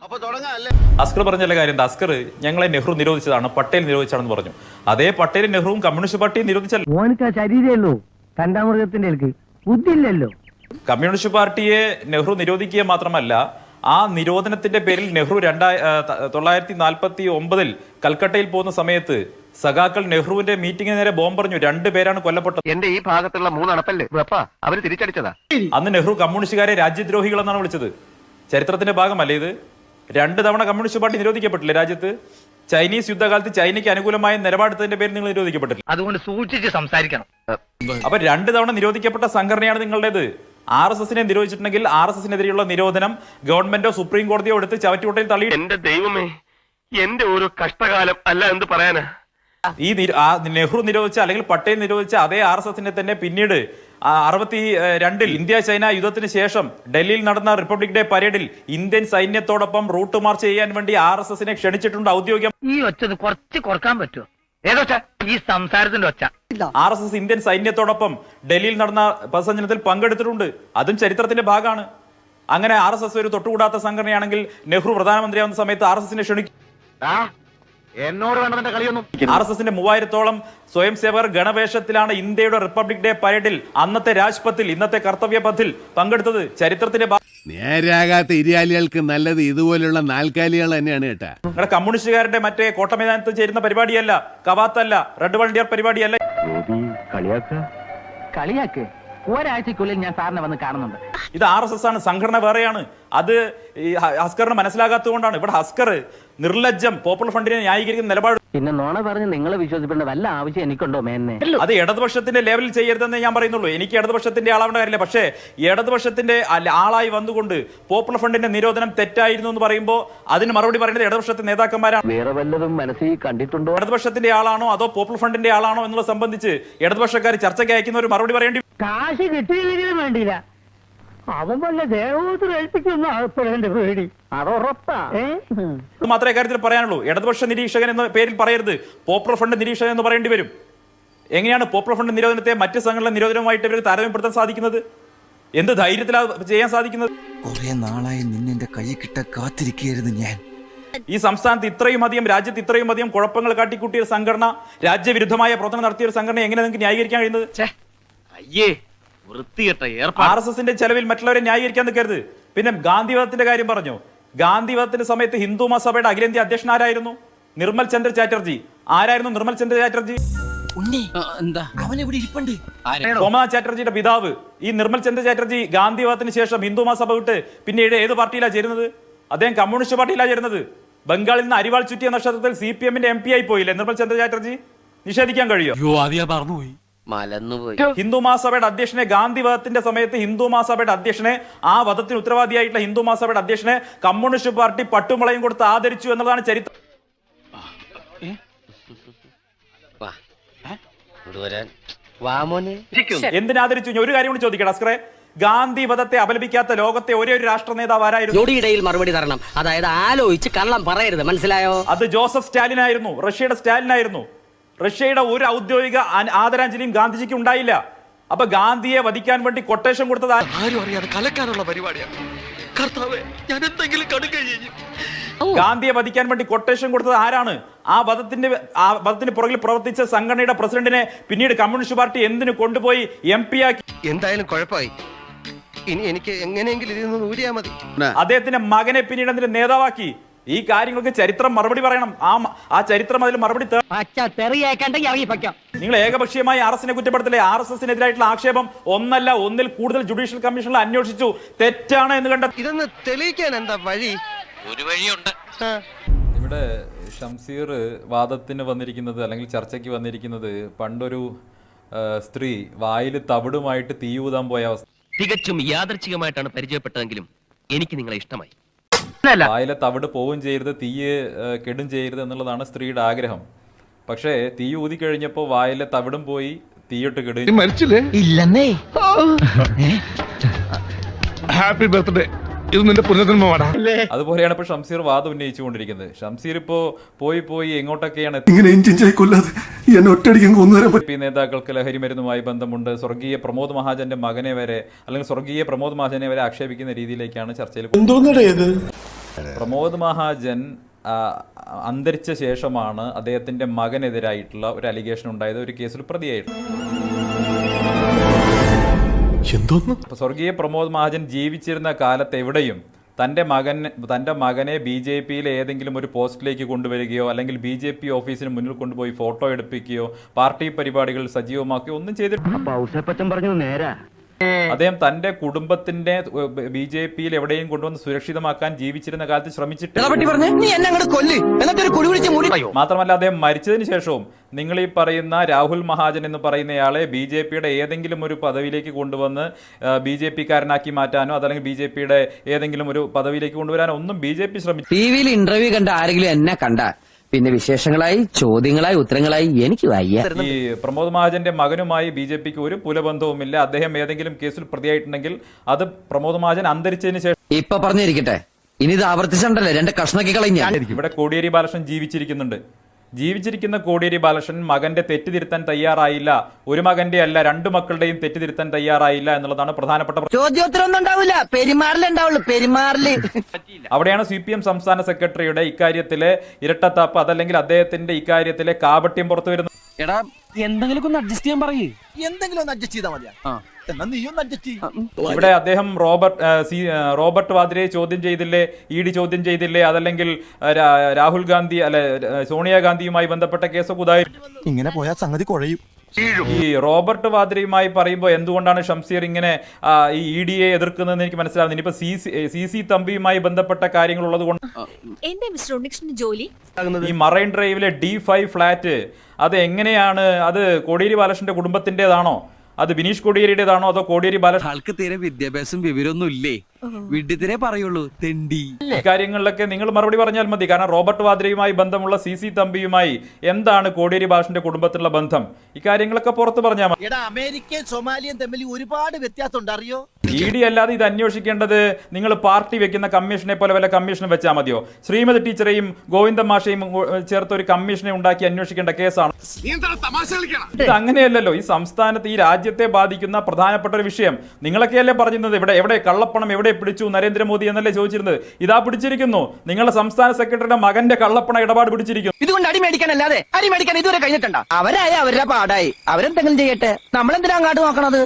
അസ്കർ പറഞ്ഞ കാര്യം എന്താ? അസ്കർ ഞങ്ങളെ നെഹ്റു നിരോധിച്ചതാണ്, പട്ടേൽ നിരോധിച്ചാണെന്ന് പറഞ്ഞു. അതേ പട്ടേലും നെഹ്റുവും കമ്മ്യൂണിസ്റ്റ് പാർട്ടിയും നിരോധിച്ചല്ലോ. ശരീരമല്ലോ കണ്ടാമൃഗത്തിന്റെ ബുദ്ധിയില്ലല്ലോ. കമ്മ്യൂണിസ്റ്റ് പാർട്ടിയെ നെഹ്റു നിരോധിക്കുക മാത്രമല്ല, ആ നിരോധനത്തിന്റെ പേരിൽ നെഹ്റു 1949 കൽക്കട്ടയിൽ പോകുന്ന സമയത്ത് സഖാക്കൾ നെഹ്റുവിന്റെ മീറ്റിംഗിന് നേരെ ബോംബെറിഞ്ഞു. 2 പേരാണ് കൊല്ലപ്പെട്ടത്. എന്റെ ഈ ഭാഗത്തുള്ള 3 അണപ്പല്ലേ അവര് തിരിച്ചടിച്ചതാ. അന്ന് നെഹ്റു കമ്മ്യൂണിസ്റ്റുകാരെ രാജ്യദ്രോഹികൾ എന്നാണ് വിളിച്ചത്. ചരിത്രത്തിന്റെ ഭാഗമല്ലേ ഇത്? 2 തവണ കമ്മ്യൂണിസ്റ്റ് പാർട്ടി നിരോധിക്കപ്പെട്ടില്ലേ രാജ്യത്ത്? ചൈനീസ് യുദ്ധകാലത്ത് ചൈനയ്ക്ക് അനുകൂലമായ നിലപാടെടുത്തതിന്റെ പേരിൽ നിങ്ങൾ നിരോധിക്കപ്പെട്ടില്ല. അതുകൊണ്ട് സൂക്ഷിച്ച് സംസാരിക്കണം. അപ്പൊ 2 തവണ നിരോധിക്കപ്പെട്ട സംഘടനയാണ് നിങ്ങളുടേത്. RSSനെ നിരോധിച്ചിട്ടുണ്ടെങ്കിൽ RSSനെതിരെയുള്ള നിരോധനം ഗവൺമെന്റോ സുപ്രീം കോടതിയോ എടുത്ത് ചവറ്റുകൊട്ടയിൽ തള്ളി. എന്റെ ദൈവമേ, എന്റെ ഒരു കഷ്ടകാലം അല്ല എന്ത് പറയാനാ. ഈ നെഹ്റു നിരോധിച്ച അല്ലെങ്കിൽ പട്ടേൽ നിരോധിച്ച അതേ RSSനെ തന്നെ പിന്നീട് 62 ഇന്ത്യ ചൈന യുദ്ധത്തിന് ശേഷം ഡൽഹിയിൽ നടന്ന റിപ്പബ്ലിക് ഡേ പരേഡിൽ ഇന്ത്യൻ സൈന്യത്തോടൊപ്പം റൂട്ട് മാർച്ച് ചെയ്യാൻ വേണ്ടി RSSനെ ക്ഷണിച്ചിട്ടുണ്ട് ഔദ്യോഗികം. ഈ ഒച്ചത് കുറച്ച് കുറക്കാൻ പറ്റുമോ? ഏതൊച്ച? ഈ സംസാരത്തിന്റെ ഒച്ച. RSS ഇന്ത്യൻ സൈന്യത്തോടൊപ്പം ഡൽഹിയിൽ നടന്ന പഥസഞ്ചലനത്തിൽ പങ്കെടുത്തിട്ടുണ്ട്. അതും ചരിത്രത്തിന്റെ ഭാഗമാണ്. അങ്ങനെ RSS ഒരു തൊട്ടുകൂടാത്ത സംഘടനയാണെങ്കിൽ നെഹ്റു പ്രധാനമന്ത്രിയാവുന്ന സമയത്ത് RSSനെ ക്ഷണിക്കും. എന്നോട് വേണ്ടതിന്റെ കളിയൊന്നും. RSSന്റെ 3000-ഓളം സ്വയം സേവകർ ഗണവേഷത്തിലാണ് ഇന്ത്യയുടെ റിപ്പബ്ലിക് ഡേ പരേഡിൽ അന്നത്തെ രാജ്പഥിൽ, ഇന്നത്തെ കർത്തവ്യ പഥിൽ പങ്കെടുത്തത്. ചരിത്രത്തിന്റെ നേരാകാത്ത ഇരിയാലികൾക്ക് നല്ലത് ഇതുപോലുള്ള നാൽക്കാലികൾ തന്നെയാണ് കേട്ടാ. നിങ്ങളുടെ കമ്മ്യൂണിസ്റ്റുകാരുടെ മറ്റേ കോട്ടമൈതാനത്ത് ചേരുന്ന പരിപാടിയല്ല, കവാത്തല്ല, റെഡ് വൾണ്ടിയർ പരിപാടിയല്ല. കളിയാക്ക്. ഒരാഴ്ചക്കുള്ളിൽ ഞാൻ സാറിനെ വന്ന് കാണുന്നുണ്ട്. ഇത് RSS ആണ്, സംഘടന വേറെയാണ്. അത് ഈ ഹസ്കറിന് മനസ്സിലാകാത്തതുകൊണ്ടാണ്. ഇവിടെ ഹസ്കർ നിർലജ്ജം പോപ്പുലർ ഫണ്ടിനെ ന്യായീകരിക്കുന്ന നിലപാട്. പിന്നെ നോണ പറഞ്ഞ് നിങ്ങളെ വിശ്വസിക്കേണ്ട വല്ല ആവശ്യം എനിക്കുണ്ടോ മേന്നെ? അത് ഇടതുപക്ഷത്തിന്റെ ലെവലിൽ ചെയ്യരുതെന്ന് ഞാൻ പറയുന്നുള്ളൂ. എനിക്ക് ഇടതുപക്ഷത്തിന്റെ ആളാവേണ്ട കാര്യമില്ല. പക്ഷേ ഇടതുപക്ഷത്തിന്റെ ആളായി വന്നുകൊണ്ട് പോപ്പുലർ ഫണ്ടിന്റെ നിരോധനം തെറ്റായിരുന്നു എന്ന് പറയുമ്പോൾ അതിന് മറുപടി പറയുന്നത് ഇടതുപക്ഷത്തെ നേതാക്കന്മാരാണ്. വേറെ വല്ലതും മനസ്സിൽ കണ്ടിട്ടുണ്ടോ? ഇടതുപക്ഷത്തിന്റെ ആളാണോ അതോ പോപ്പുലർ ഫണ്ടിന്റെ ആളാണോ എന്നുള്ളത് സംബന്ധിച്ച് ഇടതുപക്ഷക്കാർ ചർച്ചയ്ക്ക് അയക്കുന്ന ഒരു മറുപടി പറയേണ്ടി. കാശ് കിട്ടിയില്ലെങ്കിലും വേണ്ടിയില്ല, അവൻ വല്ല ദേഹോത്തര ഏൽപ്പിക്കുന്ന ആൾപ്പെടേണ്ട പേടി അതുറപ്പാ. മാത്രമേ കാര്യത്തിൽ പറയാനുള്ളൂ. ഇടതുപക്ഷ നിരീക്ഷകൻ എന്ന പേരിൽ പറയരുത്, പോപ്പുലർ ഫണ്ട് നിരീക്ഷകൻ എന്ന് പറയേണ്ടി വരും. എങ്ങനെയാണ് പോപ്പുലർ ഫണ്ട് നിരോധനത്തെ മറ്റ് സംഘടന നിരോധനവുമായിട്ട് ഇവർക്ക് താരതമ്യപ്പെടുത്താൻ സാധിക്കുന്നത്? എന്ത് ധൈര്യത്തിലാണ് ചെയ്യാൻ സാധിക്കുന്നത്? കുറെ നാളായി നിന്നെ കൈ കിട്ട കാത്തിരിക്കുകയായിരുന്നു ഞാൻ. ഈ സംസ്ഥാനത്ത് രാജ്യത്ത് ഇത്രയും അധികം കുഴപ്പങ്ങൾ കാട്ടിക്കൂട്ടിയ സംഘടന, രാജ്യവിരുദ്ധമായ പ്രവർത്തനം നടത്തിയ ഒരു സംഘടന എങ്ങനെ നിങ്ങൾക്ക് ന്യായീകരിക്കാൻ കഴിയുന്നത്? RSSന്റെ ചെലവിൽ മറ്റുള്ളവരെ ന്യായീകരിക്കാൻ നിൽക്കരുത്. പിന്നെ ഗാന്ധിവാദത്തിന്റെ കാര്യം പറഞ്ഞു. ഗാന്ധിവാദത്തിന്റെ സമയത്ത് ഹിന്ദു മഹാസഭയുടെ അഖിലേന്ത്യാ അധ്യക്ഷൻ ആരായിരുന്നു? നിർമ്മൽ ചന്ദ്ര ചാറ്റർജി. ആരായിരുന്നു നിർമ്മൽ ചന്ദ്ര ചാറ്റർജി? സോമനാഥ് ചാറ്റർജിയുടെ പിതാവ്. ഈ നിർമ്മൽ ചന്ദ്ര ചാറ്റർജി ഗാന്ധിവാദത്തിന് ശേഷം ഹിന്ദു മഹാസഭ വിട്ട് പിന്നീട് ഏത് പാർട്ടിയിലാണ് ചേരുന്നത്? അദ്ദേഹം കമ്മ്യൂണിസ്റ്റ് പാർട്ടിയിലാണ് ചേരുന്നത്. ബംഗാളിൽ നിന്ന് അരിവാൾ ചുറ്റിയ നക്ഷത്രത്തിൽ CPMന്റെ MP ആയി പോയില്ലേ നിർമ്മൽ ചന്ദ്ര ചാറ്റർജി? നിഷേധിക്കാൻ കഴിയോ? ഹിന്ദു മഹാസഭയുടെ അധ്യക്ഷനെ, ഗാന്ധിവാദത്തിന്റെ സമയത്ത് ഹിന്ദു മഹാസഭയുടെ അധ്യക്ഷനെ, ആ വധത്തിന് ഉത്തരവാദിയായിട്ടുള്ള ഹിന്ദു മഹാസഭയുടെ അധ്യക്ഷനെ കമ്മ്യൂണിസ്റ്റ് പാർട്ടി പട്ടുമുളയും കൊടുത്ത് ആദരിച്ചു എന്നുള്ളതാണ് ചരിത്രം. എന്തിനാദരിച്ചു? ഒരു കാര്യം കൂടി ചോദിക്കണം അസ്കറെ. ഗാന്ധി വധത്തെ അപലപിക്കാത്ത ലോകത്തെ ഒരേ ഒരു രാഷ്ട്ര നേതാവ് ആരായിരുന്നു? ഞൊടിയിടയിൽ മറുപടി തരണം. അതായത് ആലോചിച്ച് കള്ളം പറയരുത്, മനസ്സിലായോ? അത് ജോസഫ് സ്റ്റാലിൻ ആയിരുന്നു, റഷ്യയുടെ സ്റ്റാലിൻ ആയിരുന്നു. റഷ്യയുടെ ഒരു ഔദ്യോഗിക ആദരാഞ്ജലിയും ഗാന്ധിജിക്ക് ഉണ്ടായില്ല. അപ്പൊ ഗാന്ധിയെ വധിക്കാൻ വേണ്ടി കൊട്ടേഷൻ കൊടുത്തത് ആരും അറിയാതെ കലക്കാനുള്ള പരിപാടിയാണ്. ഗാന്ധിയെ വധിക്കാൻ വേണ്ടി കൊട്ടേഷൻ കൊടുത്തത് ആരാണ്? ആ വധത്തിന് പുറകിൽ പ്രവർത്തിച്ച സംഘടനയുടെ പ്രസിഡന്റിനെ പിന്നീട് കമ്മ്യൂണിസ്റ്റ് പാർട്ടി എന്തിനു കൊണ്ടുപോയി MP ആക്കി? എന്തായാലും കുഴപ്പമായി. ഇനി എനിക്ക് എങ്ങനെയെങ്കിലും ഇതിൽ നിന്ന് ഊരിയാ മതി. അദ്ദേഹത്തിന്റെ മകനെ പിന്നീട് അതിന്റെ നേതാവാക്കി. ഈ കാര്യങ്ങൾക്ക് ചരിത്രം മറുപടി പറയണം. ആ ചരിത്രം അതിൽ മറുപടി. നിങ്ങൾ ഏകപക്ഷീയമായി RSSനെ കുറ്റപ്പെടുത്തില്ലേ? RSSനെതിരായിട്ടുള്ള ആക്ഷേപം ഒന്നല്ല, ഒന്നിൽ കൂടുതൽ ജുഡീഷ്യൽ കമ്മീഷനിൽ അന്വേഷിച്ചു. തെറ്റാണ് എന്ന് കണ്ട ഇതൊന്ന് തെളിയിക്കാൻ എന്താ വഴി? ഒരു വഴിയുണ്ട്. ഇവിടെ ഷംസീർ വാദത്തിന് വന്നിരിക്കുന്നത് അല്ലെങ്കിൽ ചർച്ചയ്ക്ക് വന്നിരിക്കുന്നത് പണ്ടൊരു സ്ത്രീ വായിൽ തവിടുമായിട്ട് തീയൂതാൻ പോയ അവസ്ഥ. തികച്ചും യാദർച്ഛികമായിട്ടാണ് പരിചയപ്പെട്ടതെങ്കിലും എനിക്ക് നിങ്ങളെ ഇഷ്ടമായി. വായിലെ തവിട് പോവുകയും ചെയ്യരുത്, തീയ് കെടും ചെയ്യരുത് എന്നുള്ളതാണ് സ്ത്രീയുടെ ആഗ്രഹം. പക്ഷേ തീ ഊതി കഴിഞ്ഞപ്പോ വായിലെ തവിടും പോയി, തീയിട്ട് കെടുകയും മരിച്ചില്ലേ? ഇല്ലെന്നേ. Happy birthday. ഇത് നിന്റെ പുനർജന്മമാടാ. അതുപോലെയാണ് ഇപ്പൊ ഷംസീർ വാദം ഉന്നയിച്ചുകൊണ്ടിരിക്കുന്നത്. ഷംസീർ ഇപ്പോ പോയി എങ്ങോട്ടൊക്കെയാണ് നേതാക്കൾക്ക് ലഹരി മരുന്നുമായി ബന്ധമുണ്ട്, സ്വർഗീയ പ്രമോദ് മഹാജന്റെ മകനെ വരെ അല്ലെങ്കിൽ സ്വർഗീയ പ്രമോദ് മഹാജനെ വരെ ആക്ഷേപിക്കുന്ന രീതിയിലേക്കാണ് ചർച്ചയിൽ. പ്രമോദ് മഹാജൻ അന്തരിച്ച ശേഷമാണ് അദ്ദേഹത്തിന്റെ മകനെതിരായിട്ടുള്ള ഒരു അലിഗേഷൻ ഉണ്ടായത്, ഒരു കേസിൽ പ്രതിയായിട്ട്. സ്വർഗീയ പ്രമോദ് മഹാജൻ ജീവിച്ചിരുന്ന കാലത്ത് എവിടെയും തൻ്റെ മകനെ BJP ഏതെങ്കിലും ഒരു പോസ്റ്റിലേക്ക് കൊണ്ടുവരികയോ അല്ലെങ്കിൽ BJP ഓഫീസിന് മുന്നിൽ കൊണ്ടുപോയി ഫോട്ടോ എടുപ്പിക്കുകയോ പാർട്ടി പരിപാടികൾ സജീവമാക്കുകയോ ഒന്നും ചെയ്തിട്ടില്ല. അദ്ദേഹം തന്റെ കുടുംബത്തിന്റെ BJP എവിടെയും കൊണ്ടുവന്ന് സുരക്ഷിതമാക്കാൻ ജീവിച്ചിരുന്ന കാലത്ത് ശ്രമിച്ചിട്ടില്ല. മാത്രമല്ല അദ്ദേഹം മരിച്ചതിന് ശേഷവും നിങ്ങൾ ഈ പറയുന്ന രാഹുൽ മഹാജൻ എന്ന് പറയുന്നയാളെ BJP ഏതെങ്കിലും ഒരു പദവിയിലേക്ക് കൊണ്ടുവന്ന് BJP കാരനാക്കി മാറ്റാനോ അതല്ലെങ്കിൽ BJP ഏതെങ്കിലും ഒരു പദവിയിലേക്ക് കൊണ്ടുവരാനോ ഒന്നും BJP ശ്രമിച്ചു. ടിവിയിൽ ഇന്റർവ്യൂ കണ്ട ആരെങ്കിലും എന്നെ കണ്ട പിന്നെ വിശേഷങ്ങളായി ചോദ്യങ്ങളായി ഉത്തരങ്ങളായി എനിക്ക് വയ്യ. ഈ പ്രമോദ് മഹാജന്റെ മകനുമായി BJPക്ക് ഒരു പുലബന്ധവുമില്ല. അദ്ദേഹം ഏതെങ്കിലും കേസിൽ പ്രതിയായിട്ടുണ്ടെങ്കിൽ അത് പ്രമോദ് മഹാജൻ അന്തരിച്ചതിന് ശേഷം. ഇപ്പൊ പറഞ്ഞിരിക്കട്ടെ, ഇനി ഇത് ആവർത്തിച്ചണ്ടല്ലേ രണ്ട് കഷ്ണക്കി കളഞ്ഞ. ഇവിടെ കോടിയേരി ബാലകൃഷ്ണൻ ജീവിച്ചിരിക്കുന്നുണ്ട്. ജീവിച്ചിരിക്കുന്ന കോടിയേരി ബാലകൃഷ്ണൻ മകന്റെ തെറ്റുതിരുത്താൻ തയ്യാറായില്ല. ഒരു മകന്റെ അല്ല, രണ്ടു മക്കളുടെയും തെറ്റുതിരുത്താൻ തയ്യാറായില്ല എന്നുള്ളതാണ് പ്രധാനപ്പെട്ട. ചോദ്യോത്തരമൊന്നും ഉണ്ടാവില്ല, പെരുമാറിലുണ്ടാവുള്ളൂ, പെരുമാറില്. അവിടെയാണ് CPM സംസ്ഥാന സെക്രട്ടറിയുടെ ഇക്കാര്യത്തിലെ ഇരട്ടത്താപ്പ് അതല്ലെങ്കിൽ അദ്ദേഹത്തിന്റെ ഇക്കാര്യത്തിലെ കാപട്യം പുറത്തു വരുന്നത്. എടാ എന്തെങ്കിലും ഒന്ന് അഡ്ജസ്റ്റ് ചെയ്യാൻ പറയേ. എന്തെങ്കിലും ഒന്ന് അഡ്ജസ്റ്റ് ചെയ്താൽ മതിയാ. എന്നാ നീ ഒന്ന് അഡ്ജസ്റ്റ് ചെയ്യും. ഇവിടെ അദ്ദേഹം റോബർട്ട് വാദ്രയെ ചോദ്യം ചെയ്തില്ലേ, ED ചോദ്യം ചെയ്തില്ലേ, അതല്ലെങ്കിൽ രാഹുൽ ഗാന്ധി സോണിയാഗാന്ധിയുമായി ബന്ധപ്പെട്ട കേസൊക്കെ ഉദാഹരണം. ഇങ്ങനെ പോയാൽ സംഗതി കുഴയും. ഈ റോബർട്ട് വാദ്രയുമായി പറയുമ്പോൾ എന്തുകൊണ്ടാണ് ഷംസീർ ഇങ്ങനെ ഈ ED എതിർക്കുന്നതെന്ന് എനിക്ക് മനസ്സിലാവുന്നത്. ഇനിയിപ്പോ CC തമ്പിയുമായി ബന്ധപ്പെട്ട കാര്യങ്ങൾ ഉള്ളത് കൊണ്ട് ഈ മറൈൻ ഡ്രൈവിലെ D5 ഫ്ലാറ്റ് അത് എങ്ങനെയാണ്, അത് കോടിയേരി ബാലകൃഷ്ണന്റെ കുടുംബത്തിന്റേതാണോ, അത് ബിനീഷ് കോടിയേരിയുടേതാണോ, അതോ കോടിയേരി ബാലകൃഷ്ണൻ? ആൾക്ക് തീരെ വിദ്യാഭ്യാസം വിവരമൊന്നും ഇല്ലേ, വിഡ്ഢിത്തിരെ പറയുള്ളൂ, തെണ്ടി. കാര്യങ്ങളിലൊക്കെ നിങ്ങൾ മറുപടി പറഞ്ഞാൽ മതി. കാരണം റോബർട്ട് വാദ്രയുമായി ബന്ധമുള്ള CC തമ്പിയുമായി എന്താണ് കോടിയേരി ബാലകൃഷ്ണന്റെ കുടുംബത്തിലുള്ള ബന്ധം, ഇക്കാര്യങ്ങളൊക്കെ പുറത്ത് പറഞ്ഞാൽ മതി. അമേരിക്കയും സൊമാലിയും തമ്മിൽ ഒരുപാട് വ്യത്യാസമുണ്ട്, അറിയോ? ED അല്ലാതെ ഇത് അന്വേഷിക്കേണ്ടത് നിങ്ങൾ പാർട്ടി വെക്കുന്ന കമ്മീഷനെ പോലെ വല്ല കമ്മീഷനും വെച്ചാൽ മതിയോ? ശ്രീമതി ടീച്ചറെയും ഗോവിന്ദ മാഷയും ചേർത്ത് ഒരു കമ്മീഷനെ ഉണ്ടാക്കി അന്വേഷിക്കേണ്ട കേസാണ് ഇത്. അങ്ങനെയല്ലല്ലോ. ഈ സംസ്ഥാനത്ത് ഈ രാജ്യത്തെ ബാധിക്കുന്ന പ്രധാനപ്പെട്ട ഒരു വിഷയം നിങ്ങളൊക്കെയല്ലേ പറഞ്ഞിരുന്നത്. എവിടെ കള്ളപ്പണം എവിടെ പിടിച്ചു നരേന്ദ്രമോദി എന്നല്ലേ ചോദിച്ചിരുന്നത്. ഇതാ പിടിച്ചിരിക്കുന്നു. നിങ്ങളുടെ സംസ്ഥാന സെക്രട്ടറിയുടെ മകന്റെ കള്ളപ്പണ ഇടപാട് പിടിച്ചിരിക്കുന്നു. ഇതുകൊണ്ട് അടിമേടിക്കാനല്ലാതെ അടിമേടിക്കാൻ ഇതുവരെ കഴിഞ്ഞിട്ടുണ്ടോ? അവരായ അവരുടെ പാടായി, അവരെന്തെങ്കിലും ചെയ്യട്ടെ, നമ്മളെന്തിനാ അങ്ങോട്ട് നോക്കണത്?